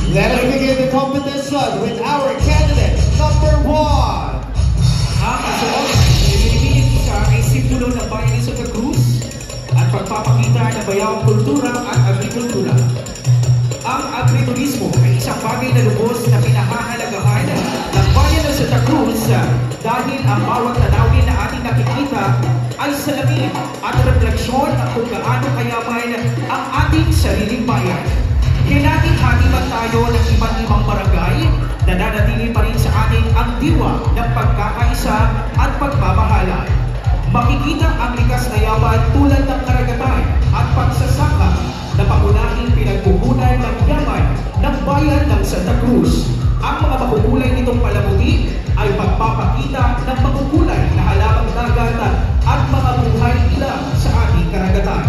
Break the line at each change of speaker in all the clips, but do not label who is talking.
Let us begin the competition with our candidate number 1.
Ang kasuot ay binibining isa ay simbolo ng bayan ng Santa Cruz at pagpapakita ng bayawang kultura at agrikultura. Ang agriturismo ay isang bagay na lubos na pinahahalagahan ng bayan ng Santa Cruz dahil ang bawat tanawin na ating nakikita ay salamin at refleksyon ng kung gaano kayaman ang ating sariling bayan. Hinati-hati man tayo ng iba't ibang barangay, nananatili pa rin sa atin ang diwa ng pagkakaisa at pagmamahalan. Makikita ang likas na yaman tulad ng karagatan at pagsasaka na pangunahing pinagkukunan ng yaman ng bayan ng Santa Cruz. Ang mga makukulay nitong palamuti ay pagpapakita ng makukulay na halamang dagat at mga buhay ilang sa ating karagatan.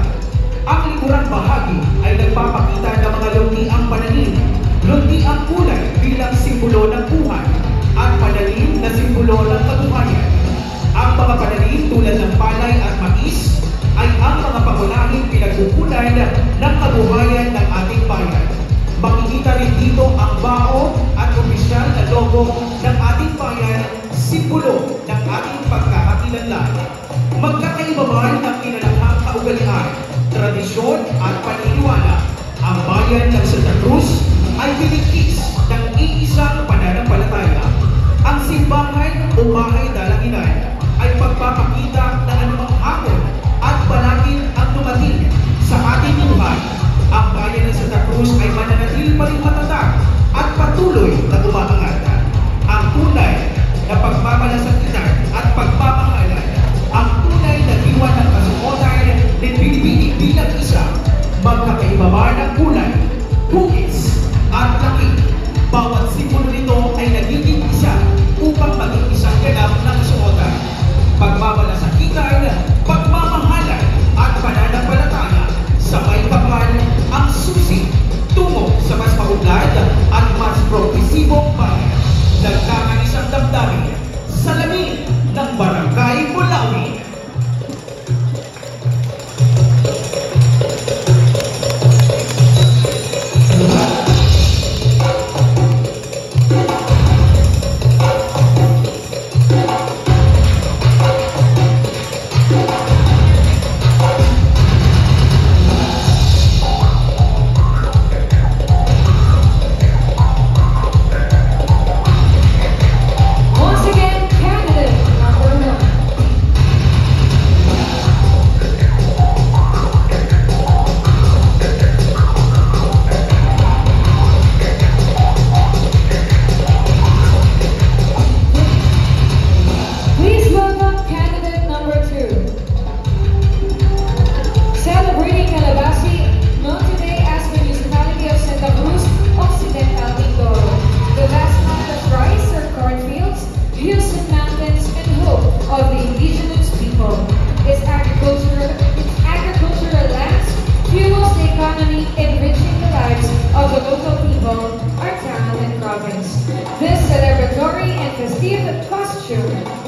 Ang likurang bahagi ay nagpapakita ng mga luntiang pananim, luntiang kulay bilang simbolo ng buhay, at pananim na simbolo ng kabuhayan. Ang mga pananim tulad ng palay at mais ay ang mga pangunahing pinagkukunan ng kabuhayan ng ating bayan. Makikita rin dito ang bao at opisyal na logo ng ating bayan, simbolo ng ating pagkakakilanlan. Magkakaiba man ang kinalakhang kaugalian, tradisyon at paniniwala, ang bayan ng Santa Cruz ay binikis ng iisang pananampalataya. Ang simbahan o bahay dalanginan ay pagpapakita na anumang hamon at balakid ang dumating sa ating buhay. Ang bayan ng Santa Cruz ay mananatili pa rin matatag at patuloy na umaangat. Ang tunay na pagmamalasakitan at pagmamahalan, ang tunay na diwa ng kasuotan ng Pilipino bilang isa, magkakaiba man ang kulay, hugis at laki. Bawat simbolo nito ay nagiging isa upang maging isang ganap ng kasuotan. Pagmamalasakitan, pagmamahalan at pananampalataya, sabay kapal ang susi tungo sa mas maunlad at mas progresibong bayan. Nagkakaisang damdamin sa lamin ng Barangay Bulawin.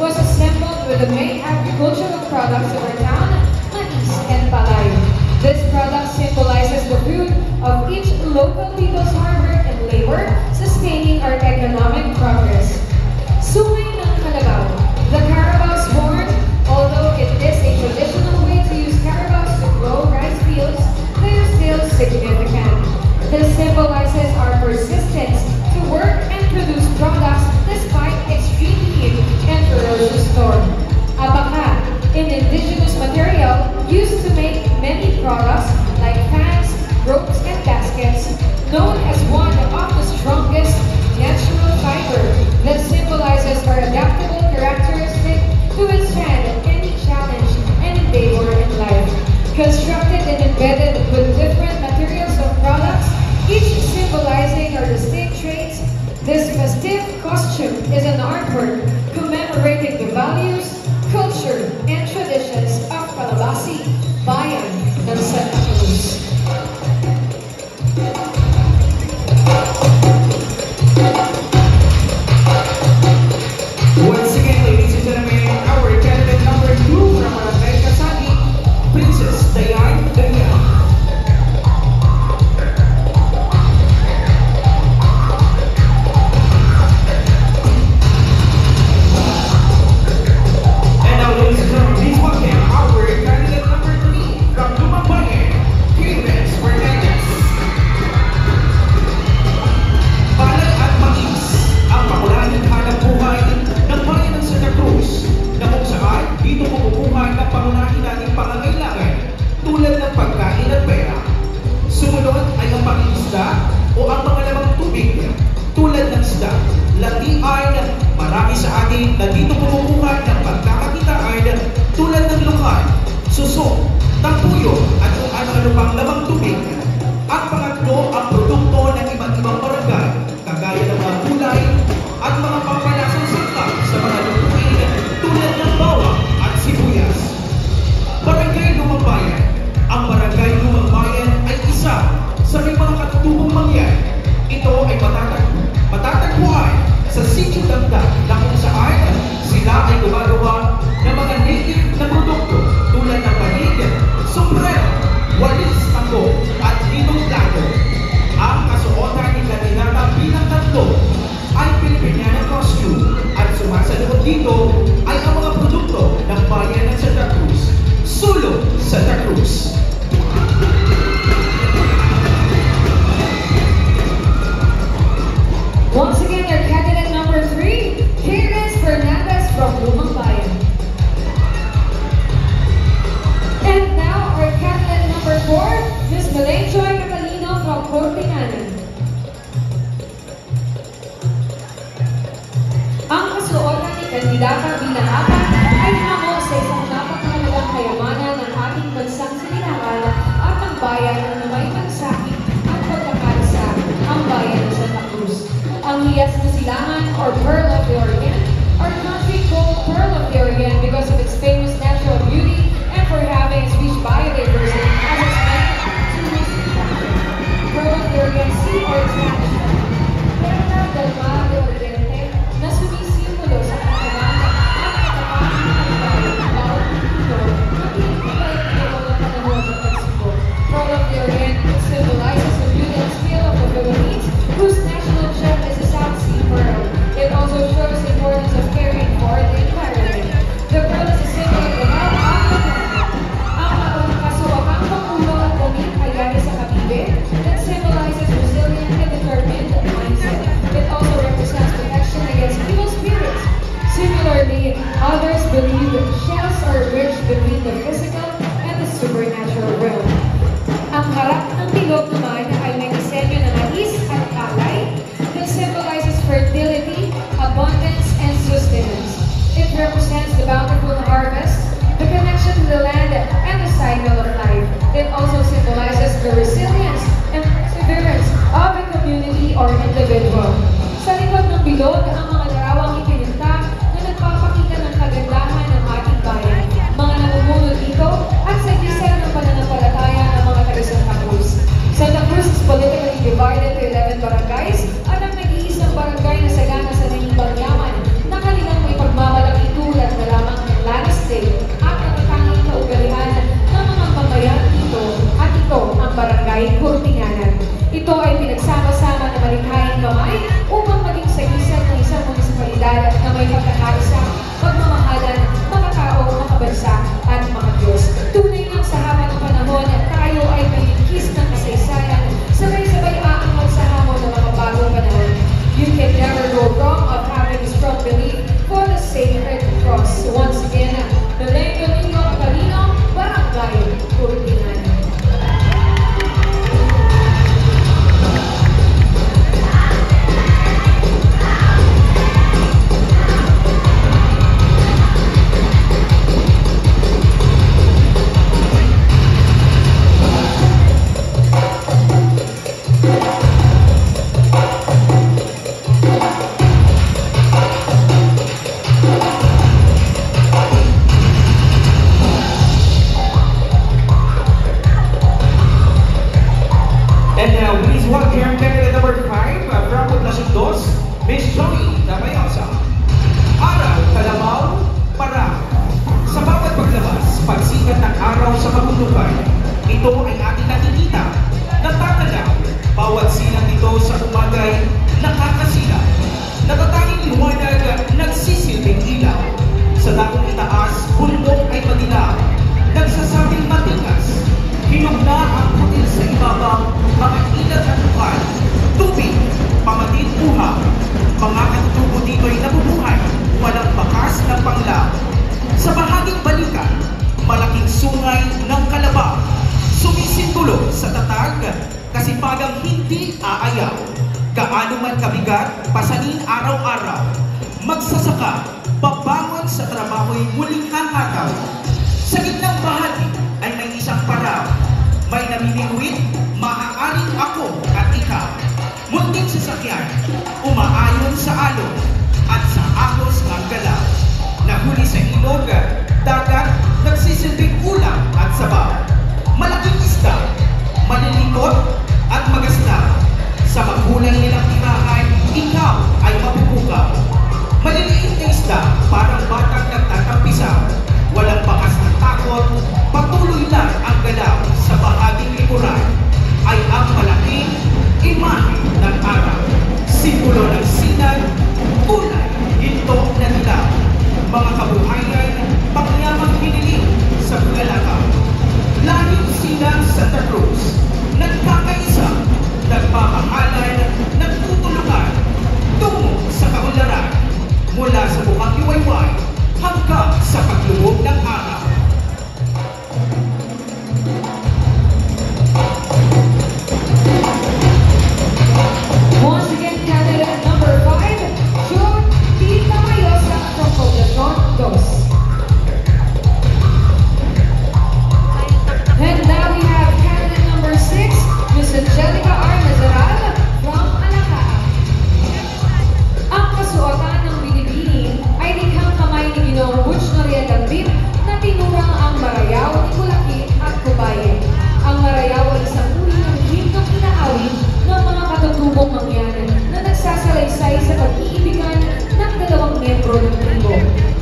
Was assembled with the main agricultural products of our town, mais and palay. This product symbolizes the fruit of each local people's hard work and labor, sustaining our economic progress. Sungay ng Kalabaw. The Carabao's horn, although it is a traditional way to use carabaos to grow rice fields, they are still significant. This symbolizes our persistence to work and produce products despite extreme heat and ferocious storm. Abaka, an indigenous material used to make many products like fans, ropes, and baskets, known as one of the strongest natural fiber that symbolizes our adaptable characteristic to withstand any challenge and endeavor in life. Constructed and embedded with different materials of products, each symbolizing our distinct traits, this festive costume is an artwork commemorating the values, culture, and traditions of Calabasi, bayan ng Santa Cruz.
Once again, ladies and gentlemen, our candidate number 2 from Barangay Kasagi, Princess Dayan Dayan. ang mga lamang tubig tulad ng isda, latian, marami sa atin na dito kumukuha ng pagkakakitaan tulad ng lukan, susok, tampuyo at kung ano-ano pang lamang tubig. Ang pangatlo ang produkto ng iba't ibang barangay, kagaya ng mga gulay at mga pampalasang sangkap sa mga lutuin tulad ng bawang at sibuyas. Barangay Lumang Bayan. Ang Barangay Lumang Bayan ay isa sa may mga katutubong mangyan. Ito ay matatagpuan sa Sitio Dagdag na kung saan sila ay gumagawa ng mga native na produkto tulad ng panig, sombrero, walis, tako at linong plato. Ang kasuotan ni kandidata bilang tatlo ay Filipiniana costume at sumasalubog dito ay ang mga produkto ng bayan ng Santa Cruz. Sulong Santa Cruz.
Once again, our candidate number 3, Clarence Fernandez from Lumang Bayan. And now, our candidate number 4, Ms. Malenjoy Catalino from Cortinganan. Ang kasuotan ni kandidata bilang apat ay hango sa isang napakahalagang kayamanan ng ating bansang sinilangan at ang bayan na may magsakit at pagkakaisa ang bayan ng Santa Cruz. Ang hiyas na silangan or Pearl of the Orient, our country called Pearl of the Orient because of its famous natural beauty and for having its rich biodiversity as its main tourism attraction. Pearl of the Orient Sea or its Spanish name, Perla del Mar de Oriente, na sumisimbolo sa katabanan at katapangan ng bayan ng bawat Pilipino na pinipilay ng panahon sa Mexico. Pearl of the Orient symbolizes the beauty and skill of the Philippines, whose national gem is the South Sea Pearl. It also shows the importance of caring for the environment. The pearl is a symbol of the health of the planet. Ang kasuwakang pangulo at buming kayari sa Cavite that symbolizes resilient and determined mindset. It also represents protection against evil spirits. Similarly, others believe that shells are a bridge between the physical and the supernatural realm. Ang harap ng bilog naman ay may disenyo na mais at kalay that symbolizes fertility, abundance, and sustenance. It represents the bountiful harvest, the connection to the land, and the cycle of life. It also symbolizes the resilience and perseverance of a community or individual. Sa likod ng bilog, ang mga larawang ipininta na nagpapakita ng kagandahan ng ating bayan, mga namumuno dito, at sa gisa ng pananampalataya ng mga taga-Santa Cruz. Santa Cruz is politically divided to 11 barangays at ang nag-iisang barangay na sagana sa Nanimbang Yaman na kanilang may pagmamalaki tulad na lamang ng Lanas Day at natatanging kaugalian ng mga pamayan dito at ito ang Barangay Cortinganan. Ito ay pinagsama-sama na malikhaing kamay upang maging sagisag ng isang munisipalidad na may pagkakaisa, pagmamahalan, mga tao, mga bansa at mga Diyos. Tunay lang sa haba ng panahon at tayo ay malingkis ng kasaysayan, sabay-sabay aangat sa hamon ng mga bagong panahon. You can never go wrong of having a strong belief for the sacred cross. Once again, Malenjoy Catalino, Barangay Cortinganan.
Kaano man kabigat, pasanin araw-araw. Magsasaka, babangon sa trabaho'y muling hahataw. Sa gitnang bahagi ay may isang paraw. May namimingwit, maaaring ako at ikaw. Munting sasakyan, umaayon sa alon at sa ahos ng galaw. Nahuli sa ilog, dagat, nagsisilbing ulam at sabaw. Malaking isda, malilikot at magasda. Sa maghulang nilang tirahan, ikaw ay mapupukaw. Maliliit na isda, parang batang nagtatampisaw. Walang bakas ng takot, patuloy lang ang galaw. Sa bahaging likuran ay ang malaking imahe ng araw. Simbolo ng sinag, kulay, ginto na dilaw. Mga kabuhayan, pangyamang hiniling sa bulalakaw. Lahing sinang Santa Cruz, nagkakaisa, nagmamahalan, nagtutulungan, tungo sa kaunlaran, mula sa buhang iwayway hanggang sa paglubog ng araw.
Once again, candidate number 5, June Tita Mayosa from Poblacion 2. And now we have candidate number 6, Miss Angelica R. Nazaral from Alacaa. Ang kasuotan ng binibini ay likhang kamay ni Ginoong Butch Noriega Bib na tinurang ang Marayaw ni Kulaki at Kubaye. Ang Marayaw ay isang uri ng himnong inaawit ng mga katutubong mangyan na nagsasalaysay sa pag-iibigan ng dalawang membro ng tribo.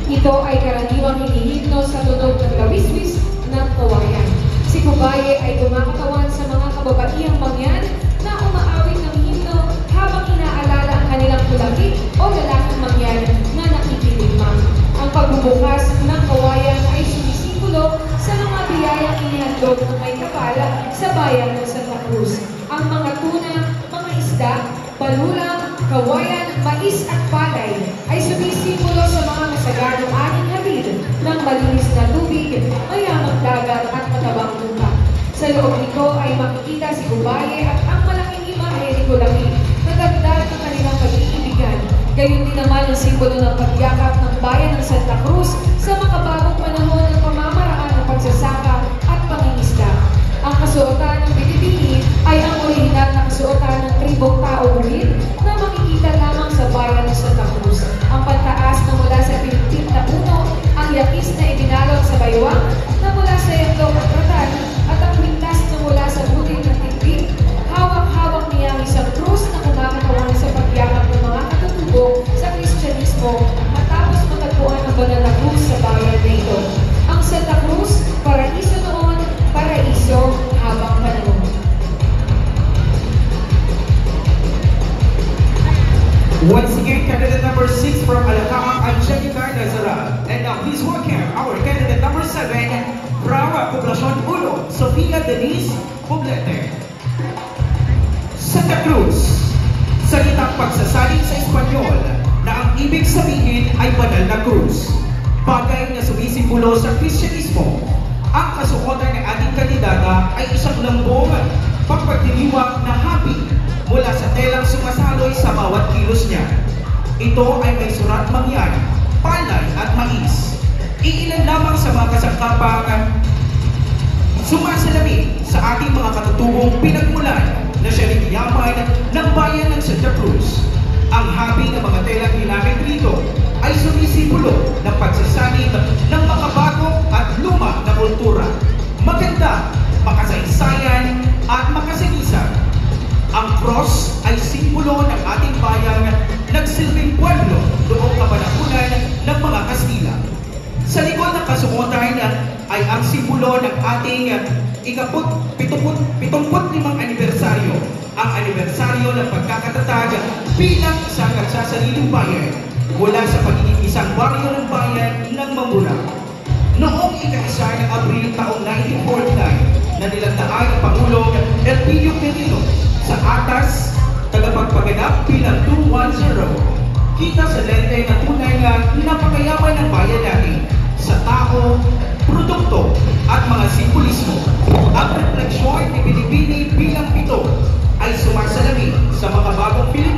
Ito ay karaniwang hinihimno sa tunog ng lawiswis ng kawayan. Si Kubaye ay kumakatawan sa mga kababaihang mangyan na umaawit ng himno habang inaalala ang kanilang kulaki o lalaking mangyan na nakikiligmang. Ang pagbubukas ng kawayan ay sumisimbolo sa mga biyayang inihandog ng may kapal sa bayan ng Santa Cruz. Ang mga tuna, mga isda, balulang, kawayan, mais at palay ay sumisimbolo sa mga masaganang ating hatid ng malinis na tubig, mayamang dagat at matabang lupa. Sa loob nito ay makikita si Kubaye at ang malaking imahe ni Kulaki na dagdag ng kanilang pag-iibigan. Gayon din naman ang simbolo ng pagyakap ng bayan ng Santa Cruz sa makabagong panahon ng pamamaraan ng pagsasaka at pangingisda. Ang kasuotan ng binibini ay ang orihinal na kasuotan ng tribong tao ulit na makikita lamang sa bayan ng Santa Cruz. Ang pantaas na mula sa pinitip na puno, ang yakis na ibinalot sa baywang na mula sa yandok at ratan, at ang pintas na mula sa butil ng tigpit. Hawak-hawak niya ang isang krus na kumakatawan sa pagyakap ng mga katutubo sa Kristyanismo matapos matagpuan ang banal na krus sa bayan na ito. Ang Santa Cruz, paraiso noon, paraiso habang panahon.
Once again, candidate number 6 from Alacaa, Angelica Nazaral. And now please welcome our candidate number 7 from Poblacion 1, Sofia Denise Poblete. Santa Cruz, salitang pagsasaling sa Espanyol na ang ibig sabihin ay banal na krus. Bagay na sumisimbolo sa Kristyanismo. Ang kasuotan ng ating kandidata ay isang lambong pagpagdiriwang na habi mula sa telang sumasaloy sa bawat kilos niya. Ito ay may surat mangyan, palay at mais. Iilan lamang sa mga kasangkapang sumasalamin sa ating mga katutubong pinagmulan na siya rin yaman ng bayan ng Santa Cruz. Ang habi ng mga telang ginamit rito ay sumisimbolo ng pagsasanib ng makabagong at luma na kultura. Maganda, makasaysayan at makasinisan. Ang cross ay simbolo ng ating bayan nagsilbing pueblo noong kapanahunan ng mga Kastila. Sa likod ng kasuotan ay ang simbolo ng ating 75 anibersaryo, ang anibersaryo ng pagkakatatag bilang isang nagsasariling bayan mula sa pagiging isang baryo ng bayan ng Mamura. Noong ika-1 ng Abril taong 1949 na nilandaan ang Pangulong Elpidio Quirino sa atas tagapagpaganap bilang 210. Kita sa lente na tunay na napakayaman ng bayan natin sa tao, produkto at mga simbolismo. Ang refleksyon ni Binibini bilang 7 ay sumasalamin sa mga bagong Pilipinas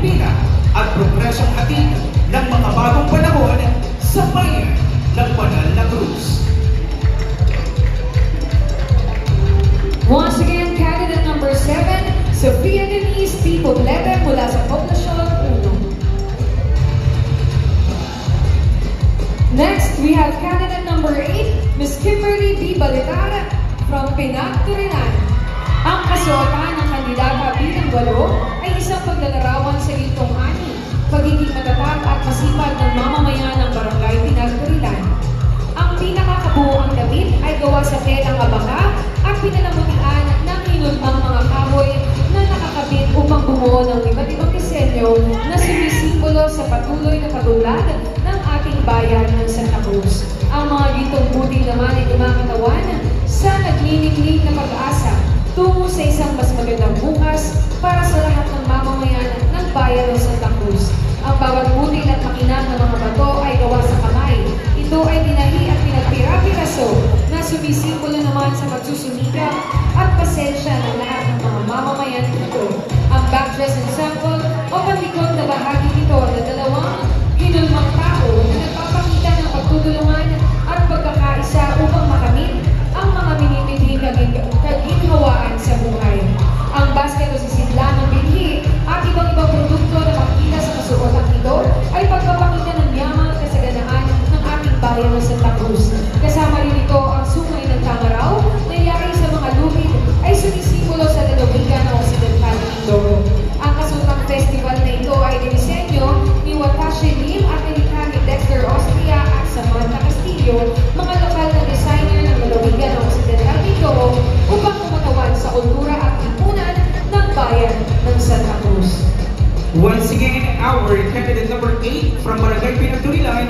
pinanamutian ng hinulmang mga kahoy na nakakabit upang bumuo ng iba't ibang disenyo na sumisimbolo sa patuloy na pag-unlad ng ating bayan ng Santa Cruz. Ang mga gitong butil naman ay kumakatawan sa nagliliklik na pag-asa tungo sa isang mas magandang bukas para sa lahat ng mamamayan ng bayan ng Santa Cruz. Ang bawat butil at makinang ng mga bato ay gawa sa kamay. Ito ay dinahi at pinagpira-piraso na sumisimbolo naman sa pagsusumikap at pasensya ng lahat ng mga mamamayan dito. Ang backdress ensemble o palikod na bahagi nito na dalawang hinulmang tao na nagpapakita ng pagtutulungan at pagkakaisa upang makamit ang mga minitidhing kaginhawaan sa buhay. Ang basket o sisidlan ng binhi at ibang-ibang produkto na makikita sa kasuotan nito ay pagpapakita ng yaman at kasaganaan ng ating bayan ng Santa Cruz. Kasama rin ito ang sungay ng Tamaraw na yari sa mga lupit ay sumisimbolo sa lalawigan ng Occidental Mindoro. Ang kasultang festival na ito ay dinisenyo ni Watashi Lim at nilikha ni Dexter Austria at Samantha Castillo, mga lokal na designer ng lalawigan ng Occidental Mindoro upang kumatawan sa kultura at lipunan ng bayan ng Santa Cruz.
Once again, our candidate number 8 from Barangay Pinagturilan,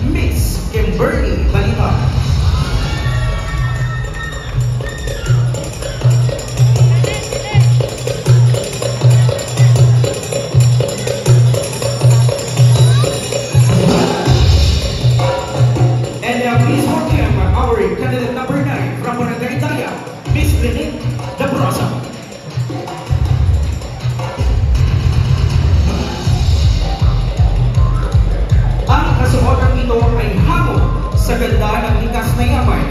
Miss Kimberly Balita. And please welcome our candidate number 9 from Barangay Daya, Miss Lynette Dabrosa. Ang kasuotang ito ay hamon sa ganda ng likas na yaman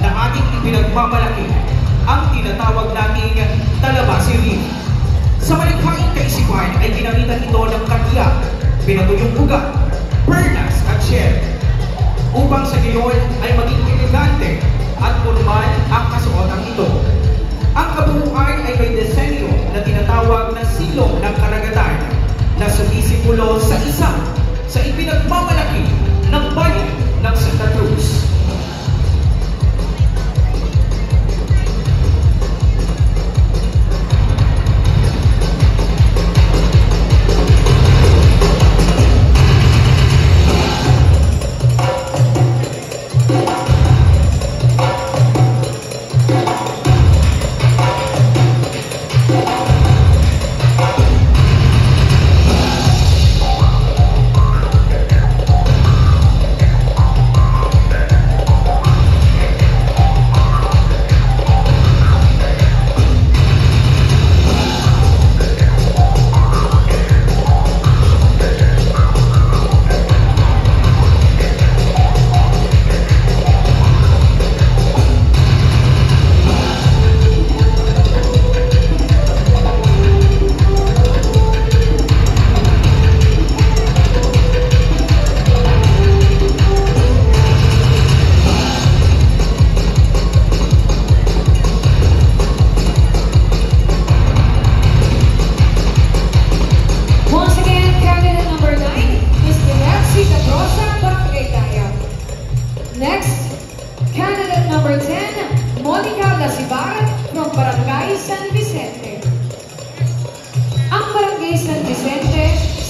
na ating ipinagmamalaki, ang tinatawag nating talabasirin. Sa malikhaing kaisipan ay ginamitan ito ng katya, pinatuyong ugat, perlas at shell, upang sa gayon ay maging elegante at formal ang kasuotang ito. Ang kabuuan ay may disenyo na tinatawag na silong ng karagatan na sumisimbolo sa isa sa ipinagmamalaki ng bayan ng Santa Cruz.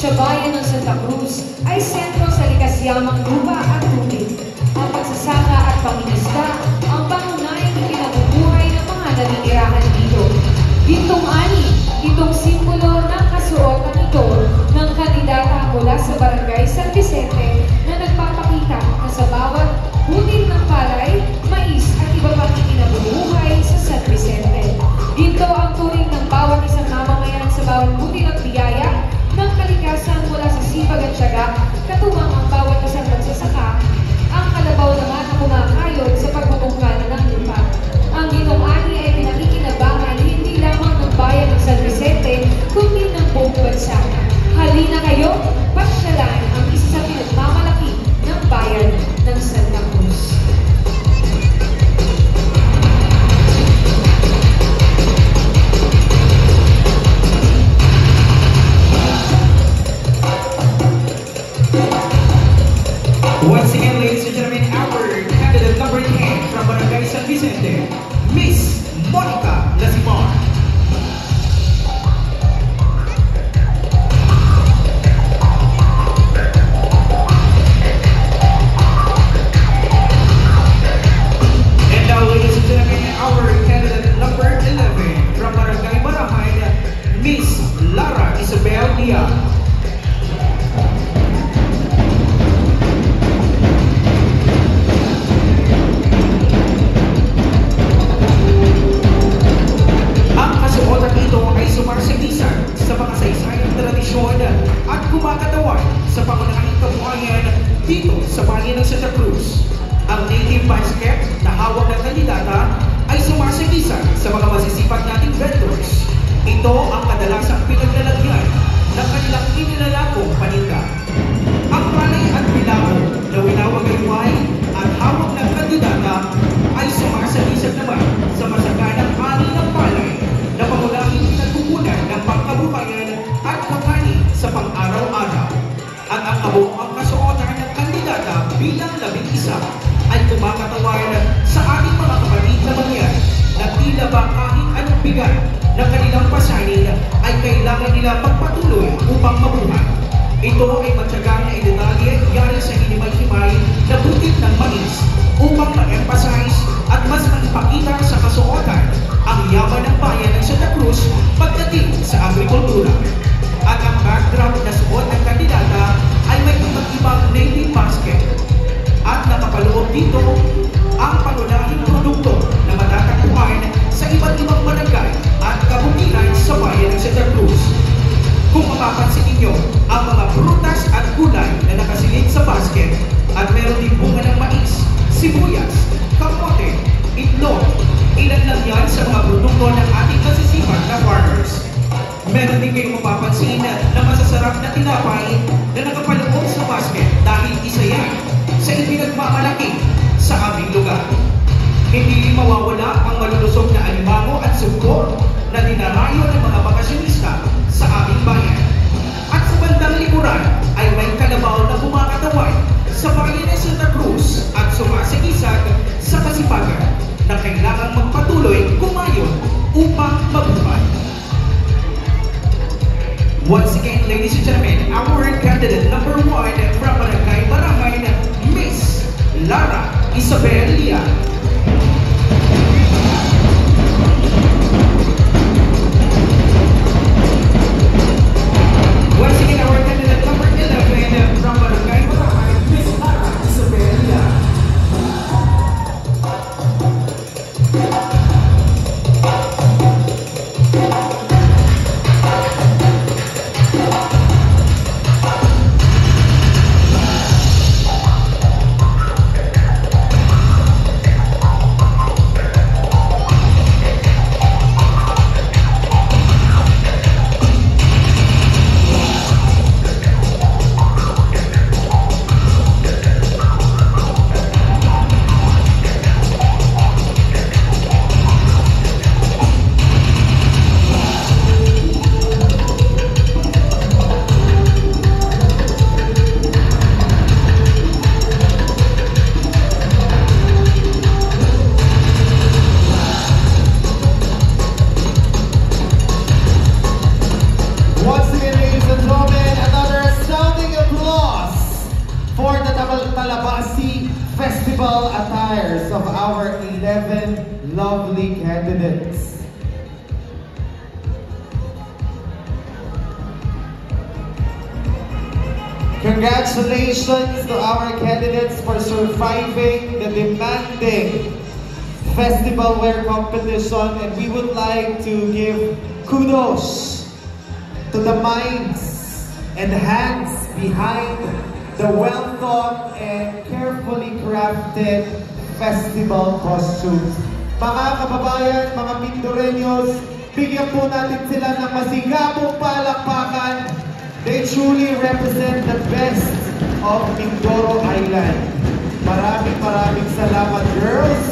sa bayan ng Santa Cruz ay sentro sa likasyamang lupa at tubig. Ang pagsasaka at pangingisda ang pangunahing kinabubuhay ng mga naninirahan dito. Gintong ani, itong simbolo ng kasuotan ito ng kandidata mula sa Barangay San Vicente na nagpapakita na sa bawat butil ng palay, mais at iba pang kinabubuhay sa San Vicente. Ginto ang turing ng bawat isang mamamayan sa bawat butil at biyaya ng kalikasan mula sa sipag at tiyaga, katuwang ang bawat isang magsasaka, ang kalabaw naman na kumakayod sa pagbubungkal ng lupa. Ang ginong ani ay pinakikinabangan hindi lamang ng bayan ng San Vicente, kundi ng buong bansa. Halina kayo, pasyalan ang isa sa pinagmamalaki ng bayan ng Santa Cruz.
Once again, ladies and gentlemen, our candidate number 10 at kumakatawan sa pangunahing kabuhayan dito sa bayan ng Santa Cruz. Ang native basket na hawak ng kandidata ay sumasagisag sa mga masisipag nating vendors. Ito ang kadalasang pinaglalagyan ng kanilang inilalakong paninda. Ang palay at bilao na winawagayway at hawak ng kandidata ay sumasagisag naman sa masaganang ani ng palay na pangunahing pinagkukunan ng pangkabuhayan at kakanin sa pang-araw-araw. At ang kabuoang kasuotan ng kandidata bilang 11 ay kumakatawan sa ating mga kapatid na mangyan na tila ba kahit anong bigat ng kanilang pasanin ay kailangan nila magpatuloy upang mabuhay. Ito ay matyagang na idetalye yari sa hinimay-himay na butit ng mais upang ma-emphasize at mas maipakita sa kasuotan ang yaman ng bayan ng Santa Cruz pagdating sa agrikultura. At ang backdrop na suot ng kandidata ay may iba't ibang native basket. At nakapaloob dito ang pangunahing produkto na matatagpuan sa iba't ibang barangay at kabungiran sa bayan ng Santa Cruz. Kung mapapansin ninyo ang mga prutas at gulay na nakasilid sa basket at meron din bunga ng mais, sibuyas, kamote, itlog, ilan lang yan sa mga produkto ng ating masisipag na farmers. Meron din kayong mapapansin na masasarap na tinapay na nakapaloob sa basket dahil isa yan sa ipinagmamalaki sa aming lugar. Hindi mawawala ang malulusog na alimango at sugpo na dinarayo ng mga bakasyonista sa aming bayan. At sa bandang likuran ay may kalabaw na kumakatawan sa bayan ng Santa Cruz at sumasagisag sa kasipagan na kailangang magpatuloy kumayon upang mabuhay. Once again, ladies and gentlemen, our candidate number 1 from Barangay Barahay, Miss Lara Isabel Lian. Once again, our candidate number 11 from Barangay Barahay, Miss Lara Isabel Lian.
Festival attires of our 11 lovely candidates. Congratulations to our candidates for surviving the demanding festival wear competition, and we would like to give kudos to the minds and hands behind the well-thought and carefully crafted festival costumes. Mga kababayan, mga Mindoreños, bigyan po natin sila ng masigabong palakpakan. They truly represent the best of Mindoro Island. Maraming salamat, girls.